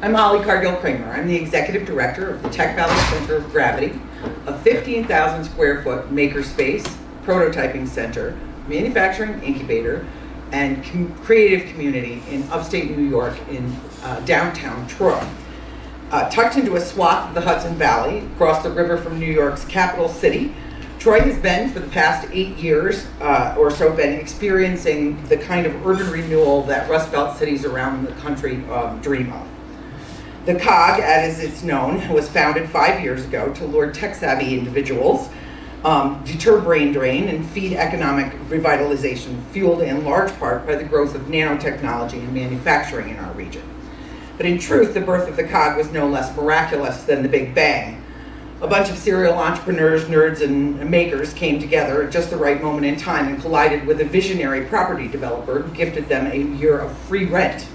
I'm Holly Cargill Cramer. I'm the Executive Director of the Tech Valley Center of Gravity, a 15,000 square foot makerspace, prototyping center, manufacturing incubator, and creative community in upstate New York in downtown Troy. Tucked into a swath of the Hudson Valley, across the river from New York's capital city, Troy has been, for the past 8 years or so, been experiencing the kind of urban renewal that Rust Belt cities around the country dream of. The COG, as it's known, was founded 5 years ago to lure tech-savvy individuals, deter brain drain, and feed economic revitalization, fueled in large part by the growth of nanotechnology and manufacturing in our region. But in truth, the birth of the COG was no less miraculous than the Big Bang. A bunch of serial entrepreneurs, nerds, and makers came together at just the right moment in time and collided with a visionary property developer who gifted them a year of free rent.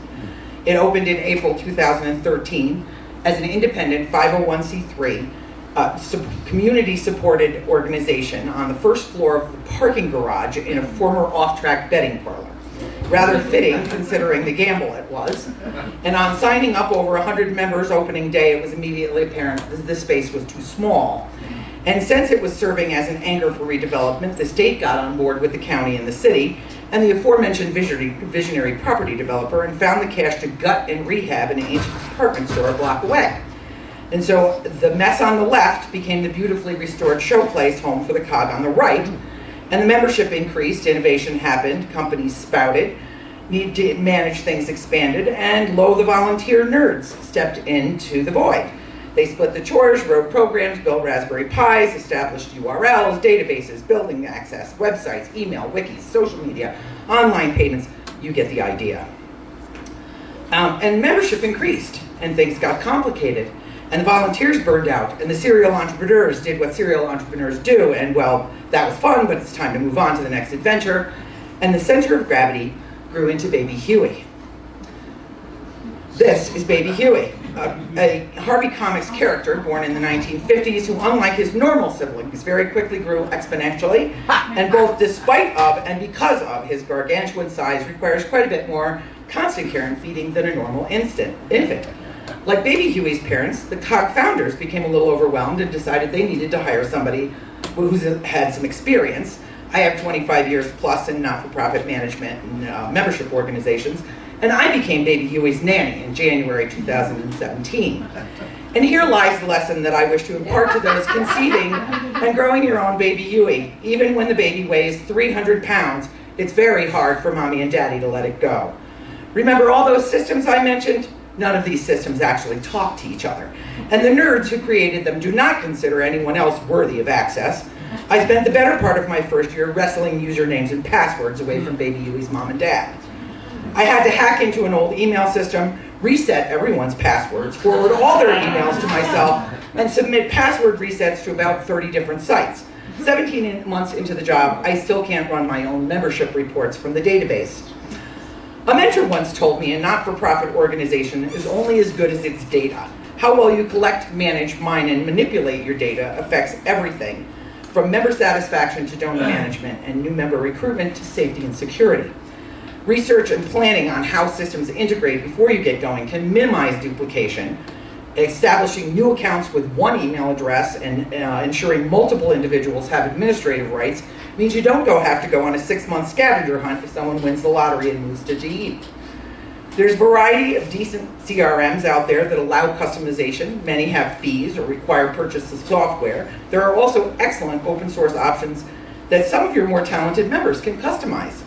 It opened in April 2013 as an independent 501c3 community-supported organization on the first floor of the parking garage in a former off-track betting parlor. Rather fitting, considering the gamble it was. And on signing up over 100 members opening day, it was immediately apparent that the space was too small. And since it was serving as an anchor for redevelopment, the state got on board with the county and the city, and the aforementioned visionary property developer, and found the cash to gut and rehab an ancient department store a block away. And so the mess on the left became the beautifully restored showplace home for the COG on the right. And the membership increased, innovation happened, companies spouted, need to manage things expanded, and lo, the volunteer nerds stepped into the void. They split the chores, wrote programs, built Raspberry Pis, established URLs, databases, building access, websites, email, wikis, social media, online payments. You get the idea. And membership increased, and things got complicated. And the volunteers burned out, and the serial entrepreneurs did what serial entrepreneurs do, and well, that was fun, but it's time to move on to the next adventure. And the center of gravity grew into Baby Huey. This is Baby Huey, a Harvey Comics character born in the 1950s who, unlike his normal siblings, very quickly grew exponentially, and both despite of and because of his gargantuan size requires quite a bit more constant care and feeding than a normal infant. Like Baby Huey's parents, the COG founders became a little overwhelmed and decided they needed to hire somebody who's had some experience. I have 25 years plus in not-for-profit management and membership organizations, and I became Baby Huey's nanny in January 2017. And here lies the lesson that I wish to impart to those conceiving and growing your own Baby Huey. Even when the baby weighs 300 pounds, it's very hard for mommy and daddy to let it go. Remember all those systems I mentioned? None of these systems actually talk to each other. And the nerds who created them do not consider anyone else worthy of access. I spent the better part of my first year wrestling usernames and passwords away from Baby Huey's mom and dad. I had to hack into an old email system, reset everyone's passwords, forward all their emails to myself, and submit password resets to about 30 different sites. 17 months into the job, I still can't run my own membership reports from the database. A mentor once told me a not-for-profit organization is only as good as its data. How well you collect, manage, mine, and manipulate your data affects everything, from member satisfaction to donor management and new member recruitment to safety and security. Research and planning on how systems integrate before you get going can minimize duplication. Establishing new accounts with one email address and ensuring multiple individuals have administrative rights means you don't have to go on a 6-month scavenger hunt if someone wins the lottery and moves to DE. There's a variety of decent CRMs out there that allow customization. Many have fees or require purchase of software. There are also excellent open source options that some of your more talented members can customize.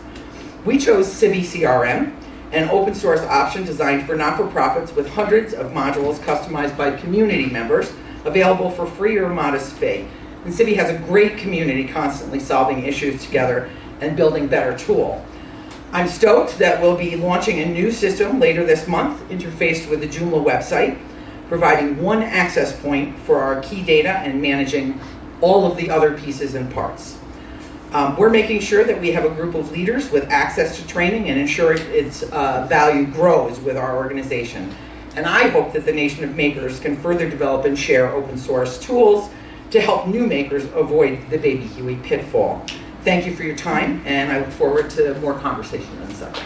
We chose Civi CRM, an open source option designed for not-for-profits with hundreds of modules customized by community members, available for free or modest fee. And Civi has a great community constantly solving issues together and building better tool. I'm stoked that we'll be launching a new system later this month, interfaced with the Joomla website, providing one access point for our key data and managing all of the other pieces and parts. We're making sure that we have a group of leaders with access to training and ensuring its value grows with our organization. And I hope that the nation of makers can further develop and share open source tools to help new makers avoid the Baby Huey pitfall. Thank you for your time, and I look forward to more conversation on the subject.